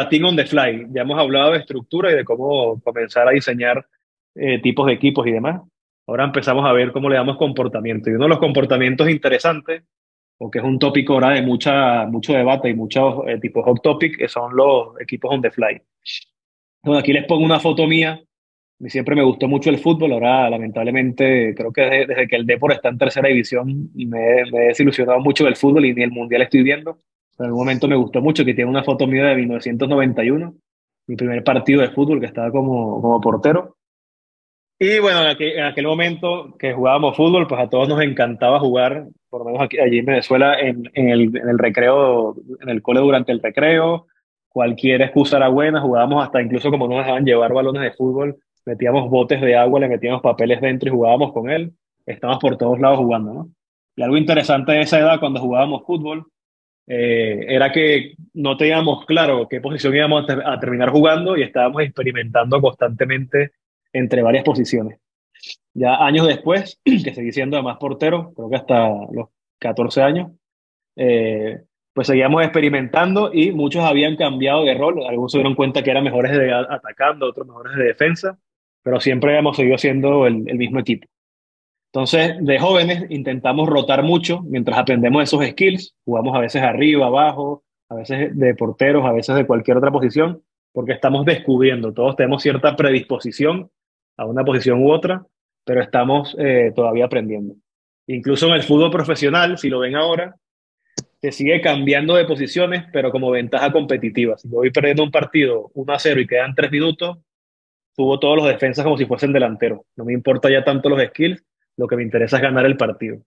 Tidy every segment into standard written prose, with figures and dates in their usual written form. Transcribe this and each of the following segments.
Team on the Fly. Ya hemos hablado de estructura y de cómo comenzar a diseñar tipos de equipos y demás. Ahora empezamos a ver cómo le damos comportamiento. Y uno de los comportamientos interesantes, o que es un tópico ahora de mucho debate y muchos tipos hot topic, que son los equipos on the fly. Bueno, aquí les pongo una foto mía. A mí siempre me gustó mucho el fútbol. Ahora, lamentablemente, creo que desde que el Depor está en tercera división, me he desilusionado mucho del fútbol y ni el mundial estoy viendo. Pero en un momento me gustó mucho, que tiene una foto mía de 1991, mi primer partido de fútbol, que estaba como portero. Y bueno, en aquel momento que jugábamos fútbol, pues a todos nos encantaba jugar, por lo menos allí en Venezuela, en el recreo, en el cole durante el recreo. Cualquier excusa era buena, jugábamos hasta incluso como no nos dejaban llevar balones de fútbol, metíamos botes de agua, le metíamos papeles dentro y jugábamos con él. Estábamos por todos lados jugando, ¿no? Y algo interesante de esa edad cuando jugábamos fútbol era que no teníamos claro qué posición íbamos a terminar jugando y estábamos experimentando constantemente entre varias posiciones. Ya años después, que seguí siendo además portero, creo que hasta los 14 años, pues seguíamos experimentando y muchos habían cambiado de rol. Algunos se dieron cuenta que eran mejores atacando, otros mejores de defensa, pero siempre hemos seguido siendo el mismo equipo. Entonces, de jóvenes intentamos rotar mucho mientras aprendemos esos skills. Jugamos a veces arriba, abajo, a veces de porteros, a veces de cualquier otra posición, porque estamos descubriendo. Todos tenemos cierta predisposición a una posición u otra, pero estamos todavía aprendiendo. Incluso en el fútbol profesional, si lo ven ahora, se sigue cambiando de posiciones, pero como ventaja competitiva. Si yo voy perdiendo un partido 1-0 y quedan 3 minutos, subo todos los defensas como si fuesen delanteros. No me importa ya tanto los skills, lo que me interesa es ganar el partido.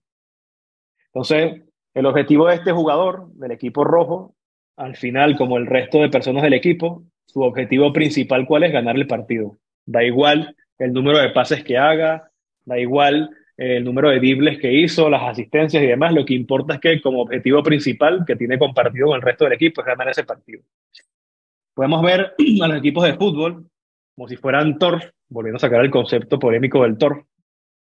Entonces, el objetivo de este jugador, del equipo rojo, al final, como el resto de personas del equipo, su objetivo principal, ¿cuál es? Ganar el partido. Da igual el número de pases que haga, da igual el número de dribles que hizo, las asistencias y demás. Lo que importa es que como objetivo principal que tiene compartido con el resto del equipo es ganar ese partido. Podemos ver a los equipos de fútbol como si fueran turf, volviendo a sacar el concepto polémico del turf,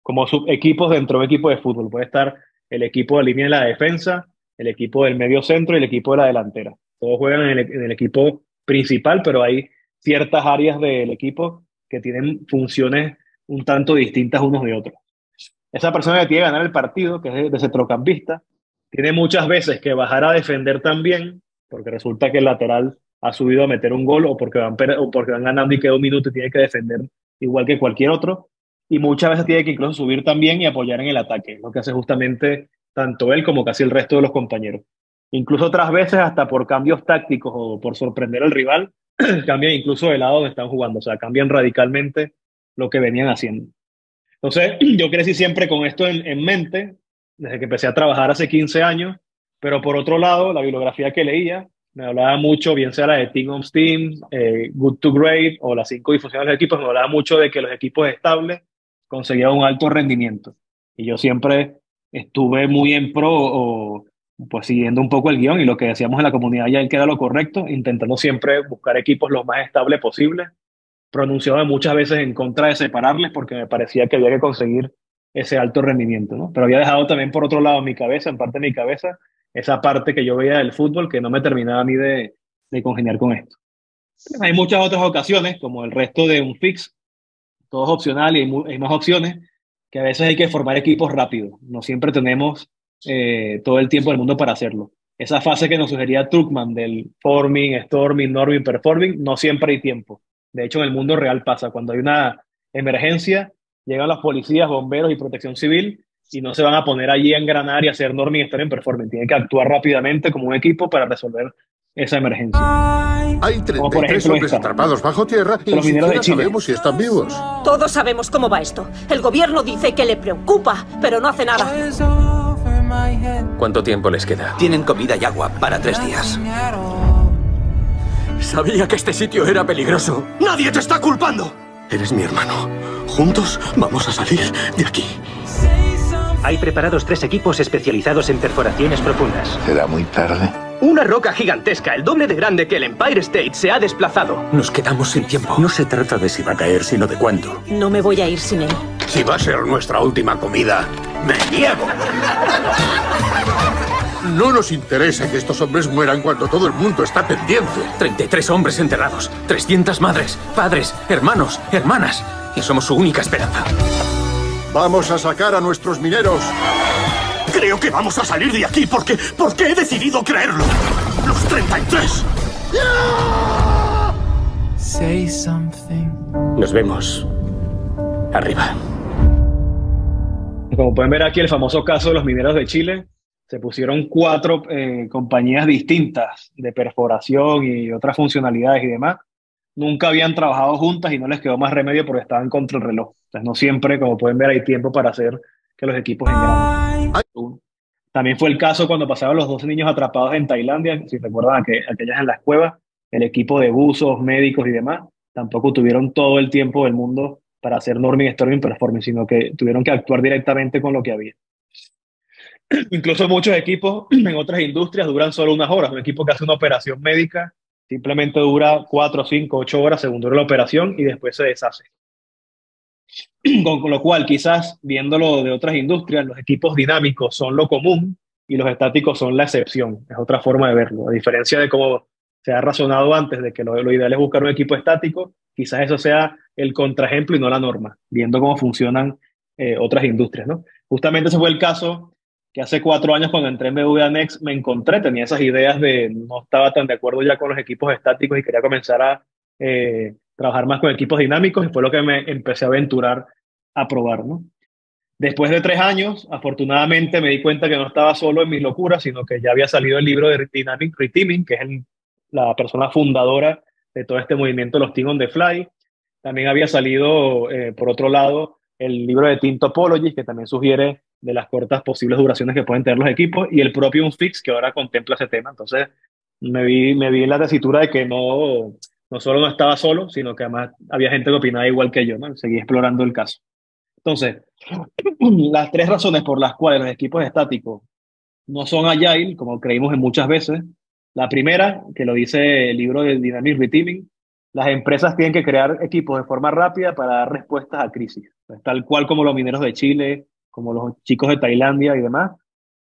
como subequipos dentro de un equipo de fútbol. Puede estar el equipo de línea de la defensa, el equipo del medio centro y el equipo de la delantera. Todos juegan en el equipo principal, pero hay ciertas áreas del equipo que tienen funciones un tanto distintas unos de otros. Esa persona que tiene que ganar el partido, que es de centrocampista, tiene muchas veces que bajar a defender también, porque resulta que el lateral ha subido a meter un gol o porque van ganando y queda un minuto y tiene que defender igual que cualquier otro. Y muchas veces tiene que incluso subir también y apoyar en el ataque, lo que hace justamente tanto él como casi el resto de los compañeros. Incluso otras veces hasta por cambios tácticos o por sorprender al rival, cambian incluso de lado donde están jugando, o sea, cambian radicalmente lo que venían haciendo. Entonces, yo crecí siempre con esto en mente, desde que empecé a trabajar hace 15 años, pero por otro lado, la bibliografía que leía me hablaba mucho, bien sea la de Team on Steam, Good to Great o las 5 difusiones de los equipos, me hablaba mucho de que los equipos estables conseguían un alto rendimiento. Y yo siempre estuve muy en pro o pues siguiendo un poco el guión y lo que decíamos en la comunidad ya que era lo correcto, intentando siempre buscar equipos lo más estables posible, pronunciado muchas veces en contra de separarles porque me parecía que había que conseguir ese alto rendimiento, ¿no? Pero había dejado también por otro lado en mi cabeza, en parte de mi cabeza, esa parte que yo veía del fútbol que no me terminaba a mí de congeniar con esto. Hay muchas otras ocasiones, como el resto de un fix, todo es opcional y hay más opciones, que a veces hay que formar equipos rápido. No siempre tenemos todo el tiempo del mundo para hacerlo. Esa fase que nos sugería Tuchman del forming, storming, norming, performing, no siempre hay tiempo. De hecho, en el mundo real pasa. Cuando hay una emergencia, llegan los policías, bomberos y protección civil y no se van a poner allí a engranar y hacer norming, storming, performing. Tienen que actuar rápidamente como un equipo para resolver esa emergencia. Hay 33 hombres atrapados bajo tierra y ni siquiera sabemos si están vivos. Todos sabemos cómo va esto. El gobierno dice que le preocupa, pero no hace nada. ¿Cuánto tiempo les queda? Tienen comida y agua para 3 días. Sabía que este sitio era peligroso. ¡Nadie te está culpando! Eres mi hermano. Juntos vamos a salir de aquí. Hay preparados 3 equipos especializados en perforaciones profundas. ¿Será muy tarde? Una roca gigantesca, el doble de grande que el Empire State, se ha desplazado. Nos quedamos sin tiempo. No se trata de si va a caer, sino de cuándo. No me voy a ir sin él. Si va a ser nuestra última comida, me niego. No nos interesa que estos hombres mueran cuando todo el mundo está pendiente. 33 hombres enterrados, 300 madres, padres, hermanos, hermanas. Y somos su única esperanza. Vamos a sacar a nuestros mineros. Creo que vamos a salir de aquí porque he decidido creerlo. ¡Los 33! Nos vemos arriba. Como pueden ver aquí, el famoso caso de los mineros de Chile. Se pusieron 4 compañías distintas de perforación y otras funcionalidades y demás. Nunca habían trabajado juntas y no les quedó más remedio porque estaban contra el reloj. Entonces no siempre, como pueden ver, hay tiempo para hacer que los equipos engranen. También fue el caso cuando pasaban los 12 niños atrapados en Tailandia, si recuerdan aquellas en las cuevas, el equipo de buzos, médicos y demás, tampoco tuvieron todo el tiempo del mundo para hacer norming, storming, performing, sino que tuvieron que actuar directamente con lo que había. Incluso muchos equipos en otras industrias duran solo unas horas. Un equipo que hace una operación médica simplemente dura 4, 5, 8 horas según dura la operación y después se deshace. Con lo cual, quizás viéndolo de otras industrias, los equipos dinámicos son lo común y los estáticos son la excepción. Es otra forma de verlo. A diferencia de cómo se ha razonado antes de que lo ideal es buscar un equipo estático, quizás eso sea el contraejemplo y no la norma, viendo cómo funcionan otras industrias, ¿no? Justamente ese fue el caso que hace 4 años cuando entré en BBVA Next me encontré, tenía esas ideas de no estaba tan de acuerdo ya con los equipos estáticos y quería comenzar a trabajar más con equipos dinámicos y fue lo que me empecé a aventurar a probar, ¿no? Después de 3 años, afortunadamente me di cuenta que no estaba solo en mis locuras, sino que ya había salido el libro de Dynamic Reteaming, que es la persona fundadora de todo este movimiento, los Team on the Fly. También había salido, por otro lado, el libro de Team Topologies, que también sugiere de las cortas posibles duraciones que pueden tener los equipos, y el propio Unfix, que ahora contempla ese tema. Entonces, me vi en la tesitura de que no solo no estaba solo, sino que además había gente que opinaba igual que yo, ¿no? Seguí explorando el caso. Entonces, las 3 razones por las cuales los equipos estáticos no son agile, como creímos en muchas veces. La primera, que lo dice el libro de Dynamic Reteaming, las empresas tienen que crear equipos de forma rápida para dar respuestas a crisis, pues, tal cual como los mineros de Chile, como los chicos de Tailandia y demás.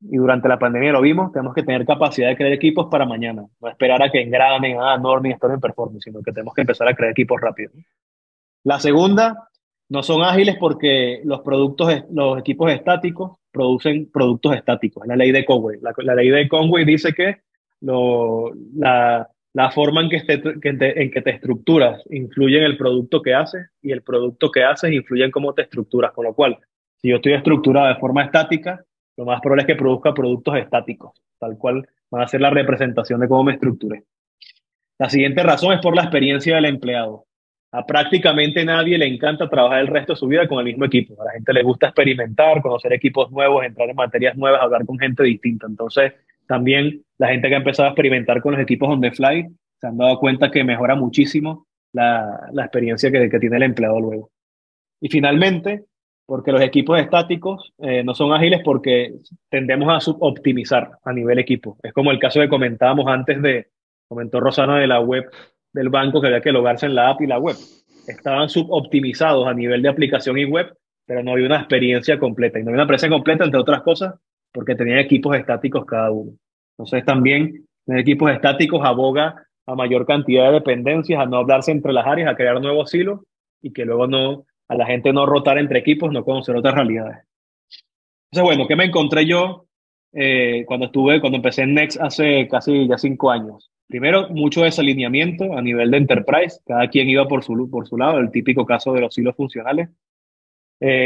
Y durante la pandemia lo vimos, tenemos que tener capacidad de crear equipos para mañana, no esperar a que engranen, norming, storming, performing, sino que tenemos que empezar a crear equipos rápidos. La segunda, no son ágiles porque los equipos estáticos producen productos estáticos. Es la ley de Conway. La ley de Conway dice que la forma en que te estructuras influye en el producto que haces y el producto que haces influye en cómo te estructuras. Con lo cual, si yo estoy estructurado de forma estática, lo más probable es que produzca productos estáticos, tal cual van a ser la representación de cómo me estructuré. La siguiente razón es por la experiencia del empleado. A prácticamente nadie le encanta trabajar el resto de su vida con el mismo equipo. A la gente le gusta experimentar, conocer equipos nuevos, entrar en materias nuevas, hablar con gente distinta. Entonces, también la gente que ha empezado a experimentar con los equipos on the fly se han dado cuenta que mejora muchísimo la experiencia que tiene el empleado luego. Y finalmente, porque los equipos estáticos no son ágiles porque tendemos a suboptimizar a nivel equipo. Es como el caso que comentábamos antes comentó Rosana de la web del banco, que había que logarse en la app y la web. Estaban suboptimizados a nivel de aplicación y web, pero no había una experiencia completa. Y no había una experiencia completa, entre otras cosas, porque tenían equipos estáticos cada uno. Entonces también tener equipos estáticos aboga a mayor cantidad de dependencias, a no hablarse entre las áreas, a crear nuevos silos y que luego a la gente no rotar entre equipos, no conocer otras realidades. Entonces, bueno, ¿qué me encontré yo cuando empecé en Next hace casi ya 5 años? Primero, mucho desalineamiento a nivel de enterprise. Cada quien iba por su lado, el típico caso de los silos funcionales.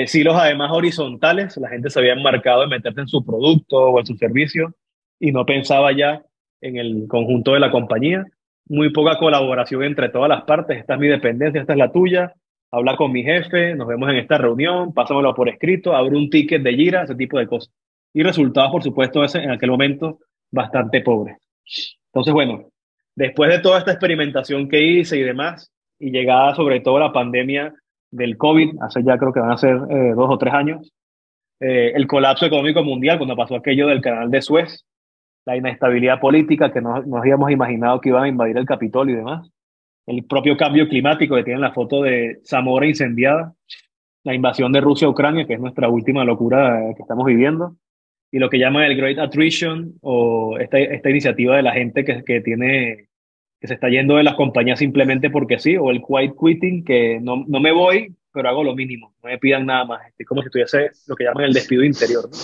Silos además horizontales, la gente se había enmarcado en meterse en su producto o en su servicio y no pensaba ya en el conjunto de la compañía. Muy poca colaboración entre todas las partes. Esta es mi dependencia, esta es la tuya. Habla con mi jefe, nos vemos en esta reunión, pásamelo por escrito, abro un ticket de Jira, ese tipo de cosas. Y resultados, por supuesto, en aquel momento bastante pobres. Entonces, bueno, después de toda esta experimentación que hice y demás, y llegada sobre todo la pandemia del COVID, hace ya creo que van a ser 2 o 3 años, el colapso económico mundial, cuando pasó aquello del canal de Suez, la inestabilidad política que no habíamos imaginado que iban a invadir el Capitolio y demás, el propio cambio climático que tienen la foto de Zamora incendiada, la invasión de Rusia a Ucrania, que es nuestra última locura que estamos viviendo, y lo que llaman el Great Attrition, o esta iniciativa de la gente que se está yendo de las compañías simplemente porque sí, o el quiet quitting, que no me voy, pero hago lo mínimo, no me pidan nada más. Es como si tuviese lo que llaman el despido interior, ¿no?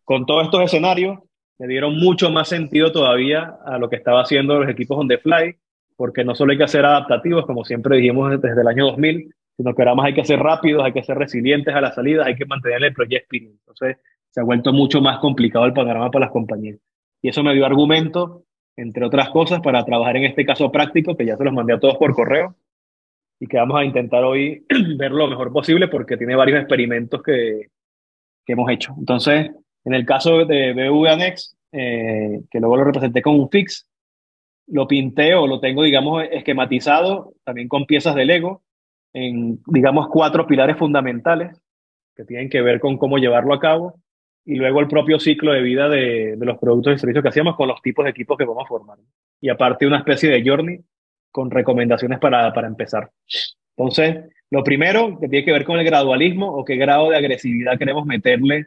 Con todos estos escenarios, me dieron mucho más sentido todavía a lo que estaba haciendo los equipos on the fly, porque no solo hay que ser adaptativos, como siempre dijimos desde el año 2000, sino que ahora más hay que ser rápidos, hay que ser resilientes a las salidas, hay que mantener el project spirit. Entonces, se ha vuelto mucho más complicado el panorama para las compañías. Y eso me dio argumento, entre otras cosas, para trabajar en este caso práctico, que ya se los mandé a todos por correo, y que vamos a intentar hoy ver lo mejor posible, porque tiene varios experimentos que hemos hecho. Entonces, en el caso de BBVA Next, que luego lo representé con un fix, lo pinté o lo tengo, digamos, esquematizado, también con piezas de Lego, en, digamos, 4 pilares fundamentales que tienen que ver con cómo llevarlo a cabo, y luego el propio ciclo de vida de los productos y servicios que hacíamos con los tipos de equipos que vamos a formar. Y aparte una especie de journey con recomendaciones para empezar. Entonces, lo primero que tiene que ver con el gradualismo o qué grado de agresividad queremos meterle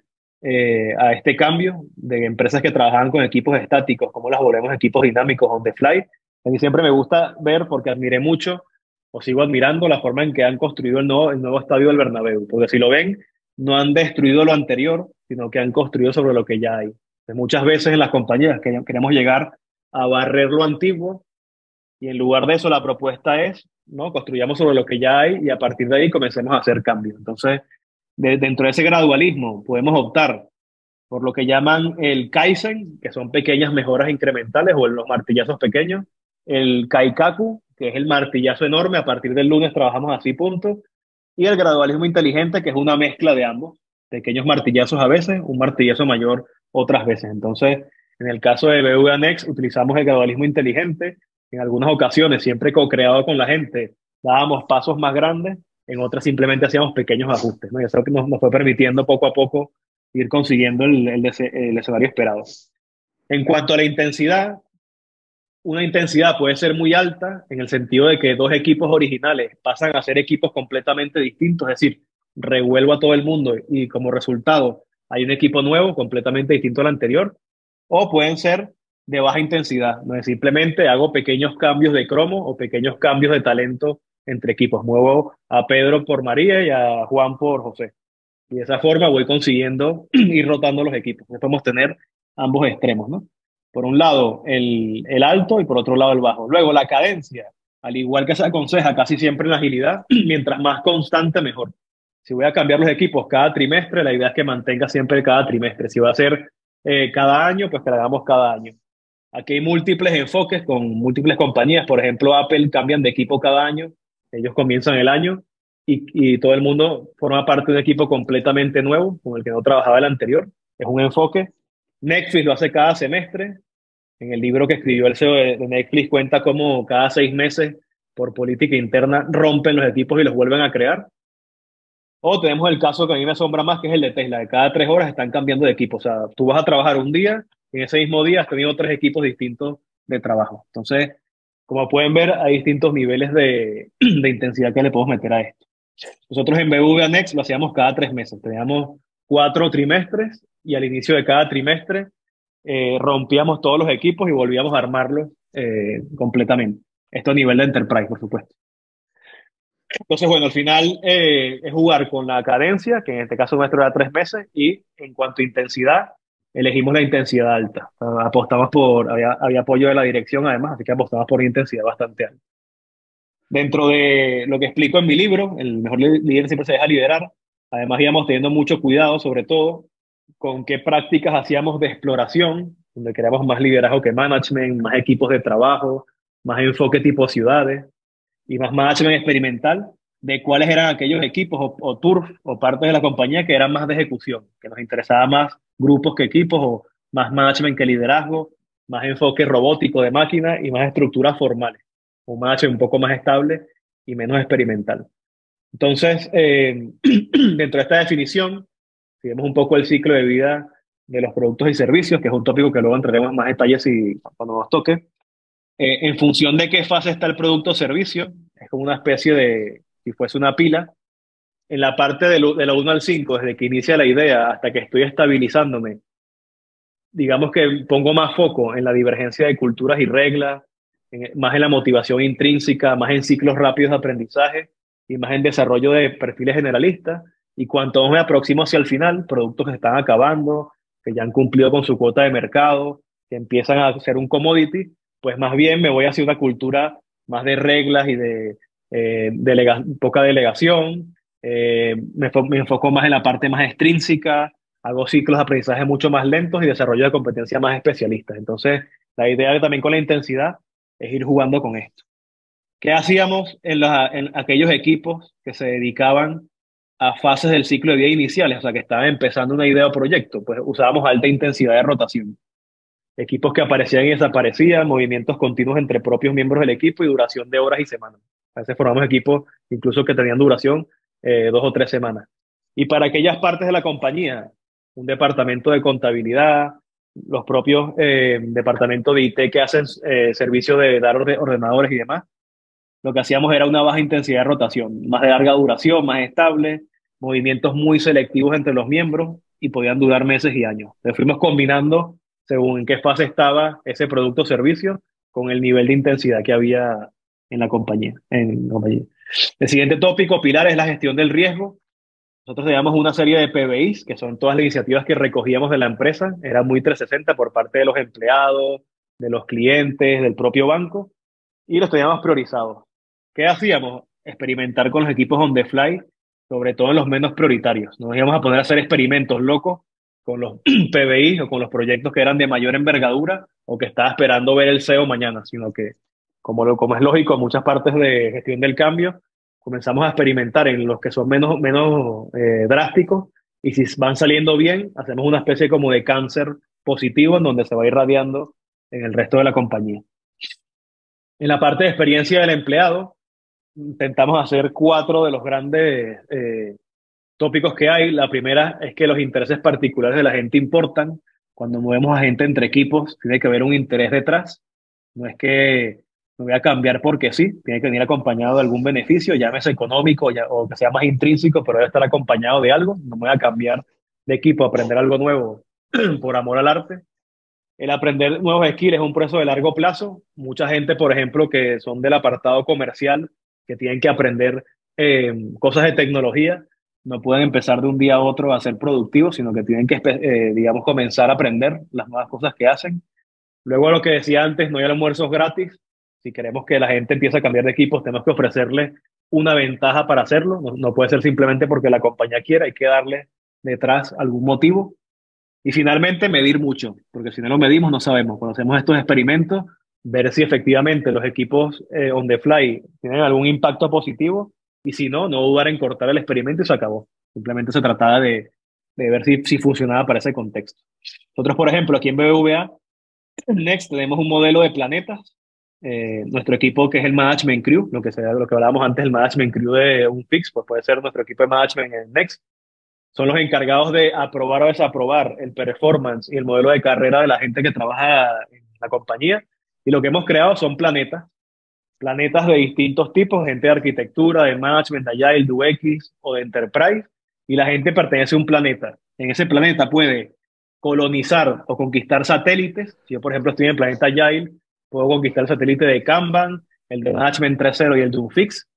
a este cambio de empresas que trabajaban con equipos estáticos, cómo las volvemos equipos dinámicos on the fly. A mí siempre me gusta ver, porque admiré mucho, o sigo admirando la forma en que han construido el nuevo estadio del Bernabéu, porque si lo ven, no han destruido lo anterior, sino que han construido sobre lo que ya hay. Entonces, muchas veces en las compañías queremos llegar a barrer lo antiguo, y en lugar de eso la propuesta es, ¿no? Construyamos sobre lo que ya hay y a partir de ahí comencemos a hacer cambios. Entonces, dentro de ese gradualismo podemos optar por lo que llaman el Kaizen, que son pequeñas mejoras incrementales, o los martillazos pequeños, el Kaikaku, que es el martillazo enorme, a partir del lunes trabajamos así, punto, y el gradualismo inteligente, que es una mezcla de ambos, pequeños martillazos a veces, un martillazo mayor otras veces. Entonces, en el caso de BBVA Next, utilizamos el gradualismo inteligente, en algunas ocasiones, siempre co-creado con la gente, dábamos pasos más grandes, en otras simplemente hacíamos pequeños ajustes, ¿no? Y eso nos fue permitiendo poco a poco ir consiguiendo el escenario esperado. En cuanto a la intensidad, una intensidad puede ser muy alta en el sentido de que 2 equipos originales pasan a ser equipos completamente distintos, es decir, revuelvo a todo el mundo y como resultado hay un equipo nuevo completamente distinto al anterior, o pueden ser de baja intensidad, no es simplemente hago pequeños cambios de cromo o pequeños cambios de talento entre equipos, muevo a Pedro por María y a Juan por José, y de esa forma voy consiguiendo ir rotando los equipos. Entonces podemos tener ambos extremos, ¿no? Por un lado el alto y por otro lado el bajo. Luego la cadencia, al igual que se aconseja casi siempre en la agilidad, mientras más constante mejor. Si voy a cambiar los equipos cada trimestre, la idea es que mantenga siempre cada trimestre. Si va a ser cada año, pues que lo hagamos cada año. Aquí hay múltiples enfoques con múltiples compañías. Por ejemplo, Apple cambian de equipo cada año. Ellos comienzan el año y todo el mundo forma parte de un equipo completamente nuevo con el que no trabajaba el anterior. Es un enfoque. Netflix lo hace cada semestre. En el libro que escribió el CEO de Netflix cuenta cómo cada 6 meses, por política interna, rompen los equipos y los vuelven a crear. O tenemos el caso que a mí me asombra más, que es el de Tesla, de cada 3 horas están cambiando de equipo. O sea, tú vas a trabajar un día, en ese mismo día has tenido 3 equipos distintos de trabajo. Entonces, como pueden ver, hay distintos niveles de intensidad que le podemos meter a esto. Nosotros en BBVA Next lo hacíamos cada 3 meses. Teníamos 4 trimestres y al inicio de cada trimestre rompíamos todos los equipos y volvíamos a armarlos completamente. Esto a nivel de enterprise, por supuesto. Entonces, bueno, al final es jugar con la cadencia, que en este caso nuestro era 3 meses, y en cuanto a intensidad, elegimos la intensidad alta. Apostamos había apoyo de la dirección además, así que apostamos por una intensidad bastante alta. Dentro de lo que explico en mi libro, El mejor líder siempre se deja liderar, además íbamos teniendo mucho cuidado, sobre todo, con qué prácticas hacíamos de exploración, donde queríamos más liderazgo que management, más equipos de trabajo, más enfoque tipo ciudades y más management experimental, de cuáles eran aquellos equipos o turf o partes de la compañía que eran más de ejecución, que nos interesaba más grupos que equipos, o más management que liderazgo, más enfoque robótico de máquina y más estructuras formales, un management un poco más estable y menos experimental. Entonces, dentro de esta definición, seguimos un poco el ciclo de vida de los productos y servicios, que es un tópico que luego entraremos en más detalles cuando nos toque. En función de qué fase está el producto o servicio, es como una especie de, si fuese una pila, en la parte de la 1 al 5, desde que inicia la idea hasta que estoy estabilizándome, digamos que pongo más foco en la divergencia de culturas y reglas, más en la motivación intrínseca, más en ciclos rápidos de aprendizaje y más en desarrollo de perfiles generalistas. Y cuanto más me aproximo hacia el final, productos que se están acabando, que ya han cumplido con su cuota de mercado, que empiezan a ser un commodity, pues más bien me voy hacia una cultura más de reglas y de poca delegación. Me enfoco más en la parte más extrínseca, hago ciclos de aprendizaje mucho más lentos y desarrollo de competencias más especialistas. Entonces, la idea también con la intensidad es ir jugando con esto. ¿Qué hacíamos en aquellos equipos que se dedicaban a fases del ciclo de vida iniciales? O sea, que estaban empezando una idea o proyecto. Pues usábamos alta intensidad de rotación. Equipos que aparecían y desaparecían, movimientos continuos entre propios miembros del equipo y duración de horas y semanas. A veces formamos equipos incluso que tenían duración 2 o 3 semanas. Y para aquellas partes de la compañía, un departamento de contabilidad, los propios departamentos de IT que hacen servicio de dar ordenadores y demás, lo que hacíamos era una baja intensidad de rotación, más de larga duración, más estable, movimientos muy selectivos entre los miembros y podían durar meses y años. Entonces fuimos combinando según en qué fase estaba ese producto o servicio con el nivel de intensidad que había en la compañía. El siguiente tópico, pilar, es la gestión del riesgo. Nosotros teníamos una serie de PBIs, que son todas las iniciativas que recogíamos de la empresa. Era muy 360 por parte de los empleados, de los clientes, del propio banco, y los teníamos priorizados. ¿Qué hacíamos? Experimentar con los equipos on the fly, sobre todo en los menos prioritarios. Nos íbamos a poner a hacer experimentos locos con los PBI o con los proyectos que eran de mayor envergadura o que estaba esperando ver el CEO mañana, sino que, como es lógico en muchas partes de gestión del cambio, comenzamos a experimentar en los que son menos drásticos, y si van saliendo bien, hacemos una especie como de cáncer positivo en donde se va irradiando en el resto de la compañía. En la parte de experiencia del empleado, intentamos hacer 4 de los grandes tópicos que hay. La primera es que los intereses particulares de la gente importan. Cuando movemos a gente entre equipos, tiene que haber un interés detrás. No es que me voy a cambiar porque sí, tiene que venir acompañado de algún beneficio, llámese económico o que sea más intrínseco, pero debe estar acompañado de algo. No me voy a cambiar de equipo a aprender algo nuevo por amor al arte. El aprender nuevos skills es un proceso de largo plazo. Mucha gente, por ejemplo, que son del apartado comercial, que tienen que aprender cosas de tecnología, no pueden empezar de un día a otro a ser productivos, sino que tienen que, digamos, comenzar a aprender las nuevas cosas que hacen. Luego, lo que decía antes, no hay almuerzos gratis. Si queremos que la gente empiece a cambiar de equipos, tenemos que ofrecerle una ventaja para hacerlo. No puede ser simplemente porque la compañía quiera, hay que darle detrás algún motivo. Y finalmente, medir mucho, porque si no lo medimos no sabemos. Cuando hacemos estos experimentos, ver si efectivamente los equipos on the fly tienen algún impacto positivo, y si no, no dudar en cortar el experimento y se acabó. Simplemente se trataba de ver si funcionaba para ese contexto. Nosotros, por ejemplo, aquí en BBVA Next tenemos un modelo de planetas. Nuestro equipo, que es el Management Crew, lo que hablábamos antes, el Management Crew de un fix, pues puede ser nuestro equipo de Management en Next. Son los encargados de aprobar o desaprobar el performance y el modelo de carrera de la gente que trabaja en la compañía. Y lo que hemos creado son planetas de distintos tipos, gente de arquitectura, de management, de agile, de UX o de enterprise, y la gente pertenece a un planeta. En ese planeta puede colonizar o conquistar satélites. Si yo, por ejemplo, estoy en el planeta agile, puedo conquistar el satélite de Kanban, el de Management 3.0 y el de un fix.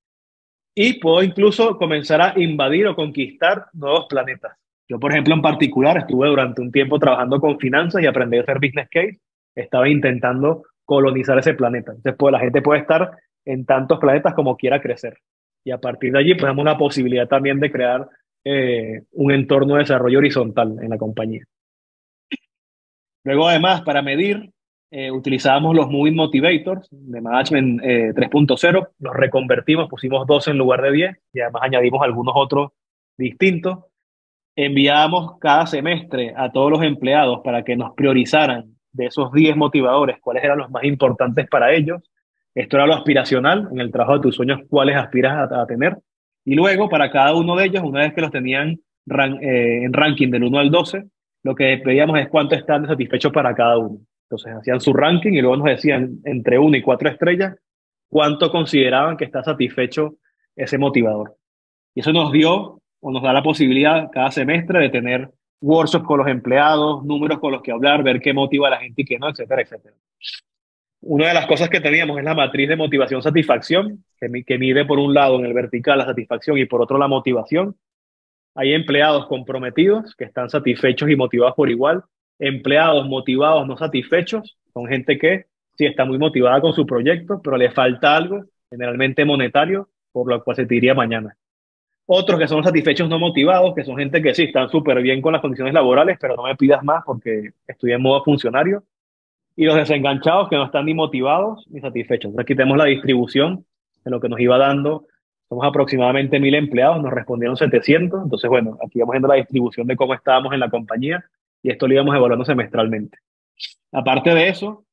Y puedo incluso comenzar a invadir o conquistar nuevos planetas. Yo, por ejemplo, en particular, estuve durante un tiempo trabajando con finanzas y aprendí a hacer business case. Estaba intentando colonizar ese planeta. Entonces, pues, la gente puede estar en tantos planetas como quiera crecer. Y a partir de allí, pues, damos la posibilidad también de crear un entorno de desarrollo horizontal en la compañía. Luego, además, para medir, utilizábamos los Moving Motivators de Management 3.0, los reconvertimos, pusimos 12 en lugar de 10 y además añadimos algunos otros distintos. Enviábamos cada semestre a todos los empleados para que nos priorizaran de esos 10 motivadores cuáles eran los más importantes para ellos. Esto era lo aspiracional, en el trabajo de tus sueños, cuáles aspiras a tener. Y luego, para cada uno de ellos, una vez que los tenían en ranking del 1 al 12, lo que pedíamos es cuánto están satisfechos para cada uno. Entonces hacían su ranking y luego nos decían entre 1 y 4 estrellas cuánto consideraban que está satisfecho ese motivador. Y eso nos dio o nos da la posibilidad cada semestre de tener workshops con los empleados, números con los que hablar, ver qué motiva a la gente y qué no, etcétera, etcétera. Una de las cosas que teníamos es la matriz de motivación-satisfacción, que mide por un lado en el vertical la satisfacción y por otro la motivación. Hay empleados comprometidos que están satisfechos y motivados por igual. Empleados motivados, no satisfechos, son gente que sí está muy motivada con su proyecto, pero le falta algo, generalmente monetario, por lo cual se te iría mañana. Otros que son satisfechos no motivados, que son gente que sí están súper bien con las condiciones laborales, pero no me pidas más porque estoy en modo funcionario. Y los desenganchados que no están ni motivados ni satisfechos. Aquí tenemos la distribución de lo que nos iba dando. Somos aproximadamente 1.000 empleados, nos respondieron 700. Entonces, bueno, aquí vamos viendo la distribución de cómo estábamos en la compañía y esto lo íbamos evaluando semestralmente. Aparte de eso,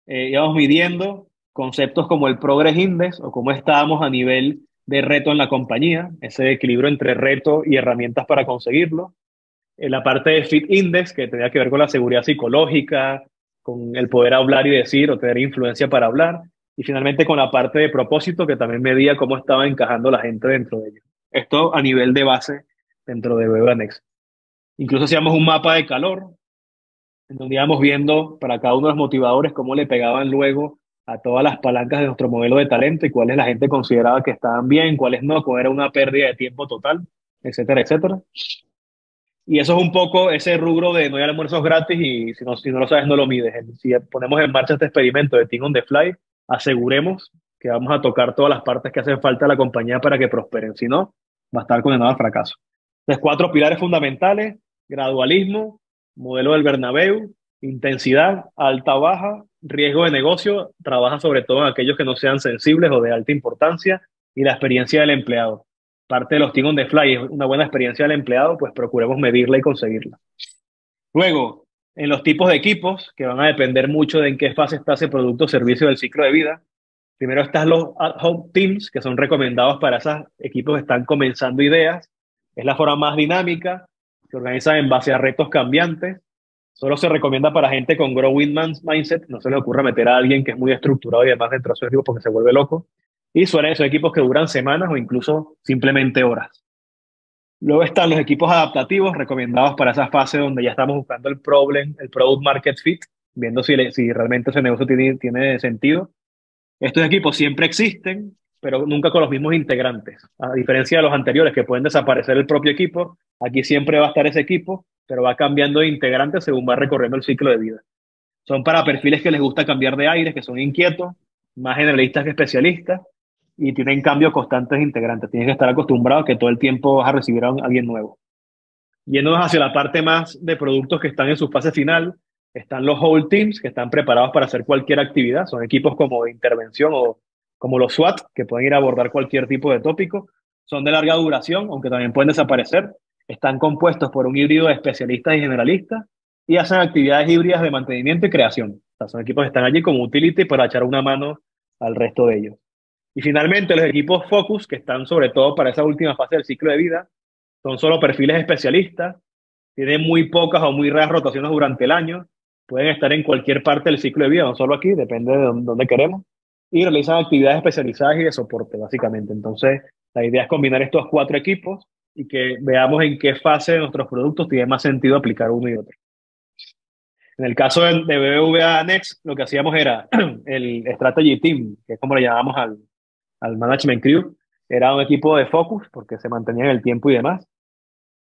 íbamos midiendo conceptos como el Progress Index o cómo estábamos a nivel de reto en la compañía, ese equilibrio entre reto y herramientas para conseguirlo. En la parte de Fit Index, que tenía que ver con la seguridad psicológica, con el poder hablar y decir o tener influencia para hablar. Y finalmente con la parte de propósito, que también medía cómo estaba encajando la gente dentro de ello. Esto a nivel de base dentro de BBVA Next. Incluso hacíamos un mapa de calor, en donde íbamos viendo para cada uno de los motivadores cómo le pegaban luego a todas las palancas de nuestro modelo de talento y cuáles la gente consideraba que estaban bien, cuáles no, cuál era una pérdida de tiempo total, etcétera, etcétera. Y eso es un poco ese rubro de no hay almuerzos gratis y si no lo sabes, no lo mides. Si ponemos en marcha este experimento de Team on the Fly, aseguremos que vamos a tocar todas las partes que hacen falta a la compañía para que prosperen. Si no, va a estar condenado al fracaso. Entonces, 4 pilares fundamentales: gradualismo, modelo del Bernabéu, intensidad, alta o baja, riesgo de negocio, trabaja sobre todo en aquellos que no sean sensibles o de alta importancia, y la experiencia del empleado. Parte de los Team on the Fly es una buena experiencia del empleado, pues procuremos medirla y conseguirla. Luego, en los tipos de equipos, que van a depender mucho de en qué fase está ese producto o servicio del ciclo de vida. Primero están los ad hoc teams, que son recomendados para esos equipos que están comenzando ideas. Es la forma más dinámica, se organizan en base a retos cambiantes. Solo se recomienda para gente con growing mindset, no se les ocurra meter a alguien que es muy estructurado y además dentro de su equipo porque se vuelve loco. Y suelen ser equipos que duran semanas o incluso simplemente horas. Luego están los equipos adaptativos recomendados para esa fase donde ya estamos buscando el product market fit, viendo si realmente ese negocio tiene sentido. Estos equipos siempre existen, pero nunca con los mismos integrantes. A diferencia de los anteriores que pueden desaparecer el propio equipo, aquí siempre va a estar ese equipo, pero va cambiando de integrantes según va recorriendo el ciclo de vida. Son para perfiles que les gusta cambiar de aires, que son inquietos, más generalistas que especialistas, y tienen cambios constantes de integrantes. Tienes que estar acostumbrado a que todo el tiempo vas a recibir a alguien nuevo. Yéndonos hacia la parte más de productos que están en su fase final, están los whole teams, que están preparados para hacer cualquier actividad. Son equipos como de intervención o como los SWAT, que pueden ir a abordar cualquier tipo de tópico. Son de larga duración, aunque también pueden desaparecer. Están compuestos por un híbrido de especialistas y generalistas y hacen actividades híbridas de mantenimiento y creación. O sea, son equipos que están allí como utility para echar una mano al resto de ellos. Y finalmente, los equipos focus, que están sobre todo para esa última fase del ciclo de vida, son solo perfiles especialistas, tienen muy pocas o muy raras rotaciones durante el año, pueden estar en cualquier parte del ciclo de vida, no solo aquí, depende de dónde queremos, y realizan actividades especializadas y de soporte, básicamente. Entonces, la idea es combinar estos 4 equipos y que veamos en qué fase de nuestros productos tiene más sentido aplicar uno y otro. En el caso de BBVA Next, lo que hacíamos era el Strategy Team, que es como le llamamos al Management Crew. Era un equipo de focus porque se mantenía en el tiempo y demás.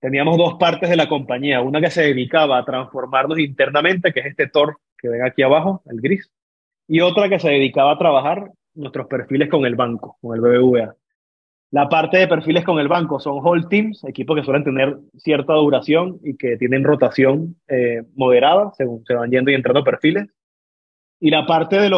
Teníamos 2 partes de la compañía, una que se dedicaba a transformarnos internamente, que es este TOR que ven aquí abajo, el gris, y otra que se dedicaba a trabajar nuestros perfiles con el banco, con el BBVA. La parte de perfiles con el banco son whole teams, equipos que suelen tener cierta duración y que tienen rotación moderada según se van yendo y entrando perfiles. Y la parte de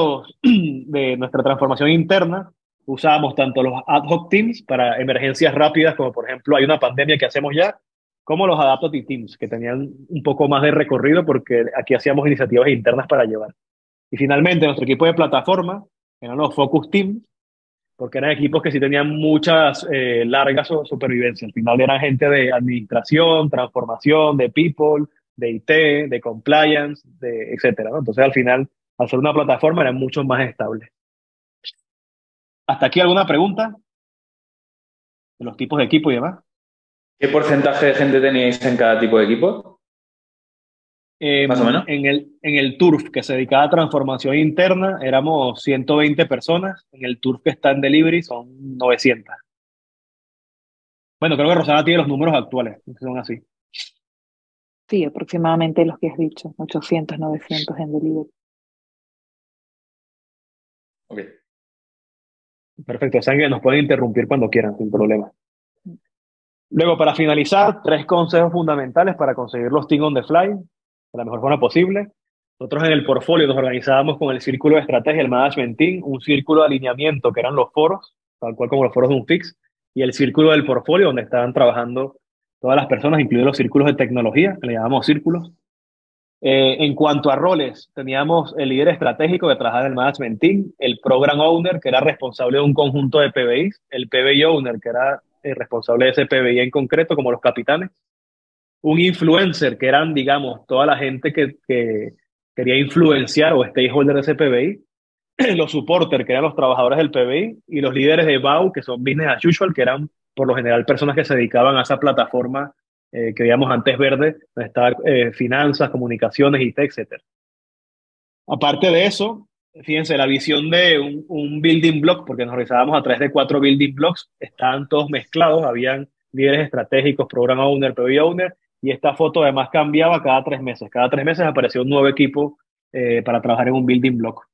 nuestra transformación interna, usábamos tanto los ad hoc teams para emergencias rápidas, como por ejemplo hay una pandemia que hacemos ya, como los adaptative teams, que tenían un poco más de recorrido porque aquí hacíamos iniciativas internas para llevar. Y finalmente, nuestro equipo de plataforma eran los focus teams, porque eran equipos que sí tenían muchas largas supervivencias. Al final eran gente de administración, transformación, de people, de IT, de compliance, etcétera, ¿no? Entonces, al final, al ser una plataforma, eran mucho más estables. ¿Hasta aquí alguna pregunta? De los tipos de equipo y demás. ¿Qué porcentaje de gente teníais en cada tipo de equipo? Más o menos. En el turf que se dedicaba a transformación interna éramos 120 personas, en el turf que está en delivery son 900. Bueno, creo que Rosana tiene los números actuales, que son así. Sí, aproximadamente los que has dicho, 800, 900 en delivery. Ok. Perfecto, saben que nos pueden interrumpir cuando quieran, sin problema. Luego, para finalizar, 3 consejos fundamentales para conseguir los Team on the Fly de la mejor forma posible. Nosotros en el portfolio nos organizábamos con el círculo de estrategia, el management team, un círculo de alineamiento que eran los foros, tal cual como los foros de un fix, y el círculo del portfolio donde estaban trabajando todas las personas, incluidos los círculos de tecnología, que le llamamos círculos. En cuanto a roles, teníamos el líder estratégico que trabajaba en el management team, el program owner, que era responsable de un conjunto de PBIs, el PBI owner, que era responsable de ese PBI en concreto, como los capitanes, un influencer, que eran, digamos, toda la gente que quería influenciar o stakeholder de ese PBI, los supporters, que eran los trabajadores del PBI, y los líderes de BAU, que son business as usual, que eran por lo general personas que se dedicaban a esa plataforma que veíamos antes verde, donde estaba finanzas, comunicaciones, IT, etc. Aparte de eso, fíjense, la visión de un building block, porque nos realizábamos a través de 4 building blocks, estaban todos mezclados, habían líderes estratégicos, program owner, PBI owner, y esta foto además cambiaba cada 3 meses. Cada 3 meses aparecía un nuevo equipo para trabajar en un building block.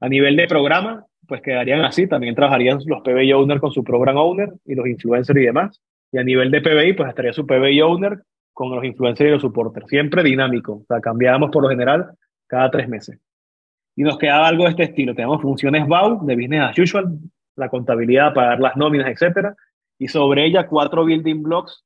A nivel de programa, pues quedarían así, también trabajarían los PBI owner con su program owner y los influencers y demás. Y a nivel de PBI, pues estaría su PBI owner con los influencers y los supporters. Siempre dinámico, o sea, cambiábamos por lo general cada 3 meses. Y nos quedaba algo de este estilo. Tenemos funciones BAU, de business as usual, la contabilidad, pagar las nóminas, etcétera. Y sobre ella 4 building blocks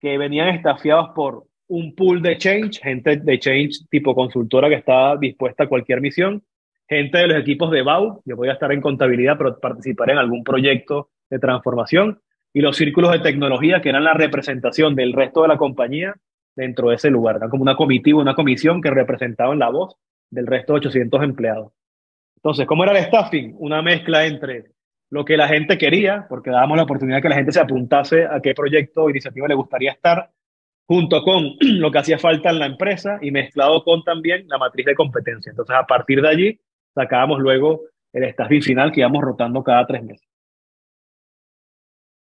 que venían estafiados por un pool de change, gente de change tipo consultora que estaba dispuesta a cualquier misión, gente de los equipos de BAU, yo voy a estar en contabilidad, pero participaré en algún proyecto de transformación, y los círculos de tecnología, que eran la representación del resto de la compañía dentro de ese lugar. Eran como una comitiva, una comisión que representaban la voz del resto de 800 empleados. Entonces, ¿cómo era el staffing? Una mezcla entre lo que la gente quería, porque dábamos la oportunidad de que la gente se apuntase a qué proyecto o iniciativa le gustaría estar, junto con lo que hacía falta en la empresa y mezclado con también la matriz de competencia. Entonces, a partir de allí, sacábamos luego el staffing final que íbamos rotando cada 3 meses.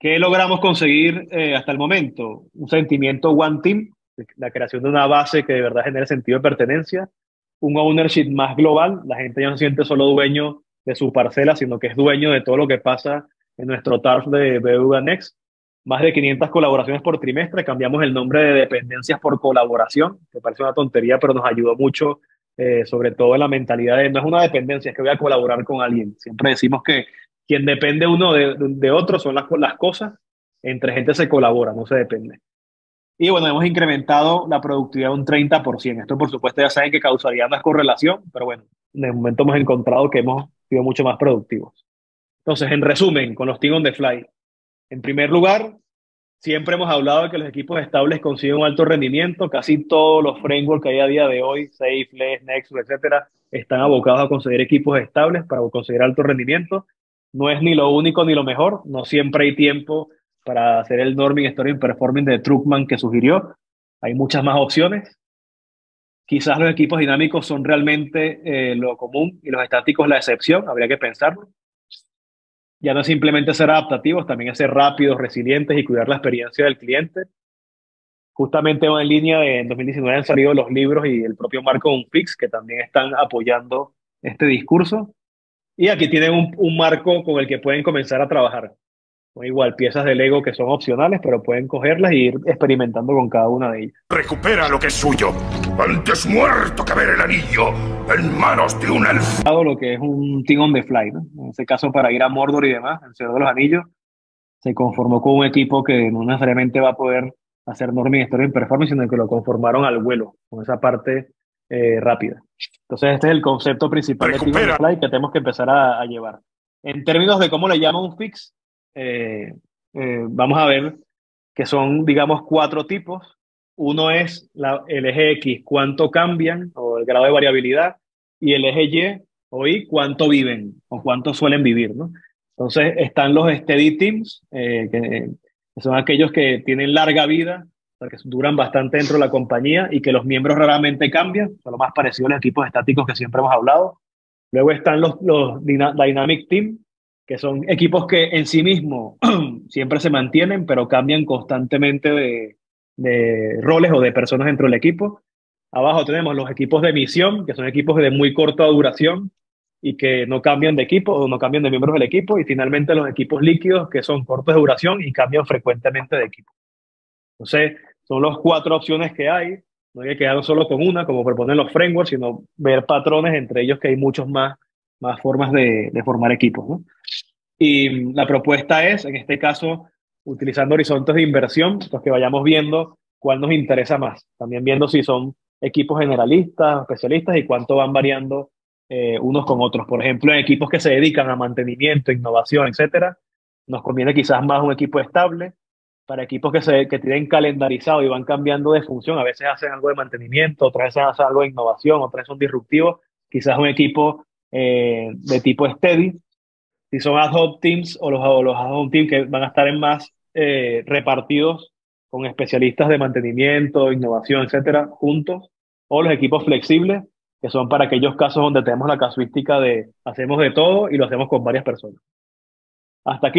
¿Qué logramos conseguir hasta el momento? Un sentimiento one team, la creación de una base que de verdad genere sentido de pertenencia, un ownership más global, la gente ya no se siente solo dueño de su parcela, sino que es dueño de todo lo que pasa en nuestro TARF de BBVA Next. Más de 500 colaboraciones por trimestre, cambiamos el nombre de dependencias por colaboración, que parece una tontería, pero nos ayudó mucho, sobre todo en la mentalidad de no es una dependencia, es que voy a colaborar con alguien. Siempre decimos que quien depende uno de otro son las cosas, entre gente se colabora, no se depende. Y bueno, hemos incrementado la productividad un 30%. Esto, por supuesto, ya saben que causaría una correlación, pero bueno, de momento hemos encontrado que hemos sido mucho más productivos. Entonces, en resumen, con los Team on the Fly, en primer lugar, siempre hemos hablado de que los equipos estables consiguen un alto rendimiento. Casi todos los frameworks que hay a día de hoy, SafeLess, Nexus, etcétera, están abocados a conseguir equipos estables para conseguir alto rendimiento. No es ni lo único ni lo mejor. No siempre hay tiempo para hacer el Norming Story Performing de Truckman que sugirió. Hay muchas más opciones. Quizás los equipos dinámicos son realmente lo común y los estáticos la excepción. Habría que pensarlo. Ya no es simplemente ser adaptativos, también es ser rápidos, resilientes y cuidar la experiencia del cliente. Justamente en línea en 2019 han salido los libros y el propio Marco Unfix, que también están apoyando este discurso. Y aquí tienen un marco con el que pueden comenzar a trabajar. Son igual piezas de Lego que son opcionales, pero pueden cogerlas e ir experimentando con cada una de ellas. Recupera lo que es suyo. Antes muerto que ver el anillo en manos de un elfo. Lo que es un Team on the Fly, ¿no? En ese caso, para ir a Mordor y demás, el Señor de los Anillos, se conformó con un equipo que no necesariamente va a poder hacer Norming Story en Performance, sino que lo conformaron al vuelo, con esa parte rápida. Entonces, este es el concepto principal de Team on the Fly que tenemos que empezar a llevar. En términos de cómo le llama un fix, vamos a ver que son, digamos, 4 tipos. Uno es el eje X, cuánto cambian o el grado de variabilidad, y el eje Y o Y, cuánto viven o cuánto suelen vivir, ¿no? Entonces están los steady teams, que son aquellos que tienen larga vida o sea, que duran bastante dentro de la compañía y que los miembros raramente cambian, son lo más parecido a los equipos estáticos que siempre hemos hablado. Luego están los Dynamic Team, que son equipos que en sí mismos siempre se mantienen, pero cambian constantemente de roles o de personas dentro del equipo. Abajo tenemos los equipos de misión, que son equipos de muy corta duración y que no cambian de equipo o no cambian de miembros del equipo. Y finalmente los equipos líquidos, que son cortos de duración y cambian frecuentemente de equipo. Entonces, son las 4 opciones que hay. No hay que quedar solo con una, como proponen los frameworks, sino ver patrones entre ellos, que hay muchos más formas de formar equipos, ¿no? Y la propuesta es, en este caso, utilizando horizontes de inversión, pues que vayamos viendo cuál nos interesa más. También viendo si son equipos generalistas, especialistas y cuánto van variando unos con otros. Por ejemplo, en equipos que se dedican a mantenimiento, innovación, etcétera, nos conviene quizás más un equipo estable. Para equipos que tienen calendarizado y van cambiando de función, a veces hacen algo de mantenimiento, otras veces hacen algo de innovación, otras son disruptivos, quizás un equipo de tipo steady. Si son ad hoc teams o los ad hoc teams que van a estar en más repartidos con especialistas de mantenimiento, innovación, etcétera, juntos, o los equipos flexibles, que son para aquellos casos donde tenemos la casuística de hacemos de todo y lo hacemos con varias personas. Hasta aquí.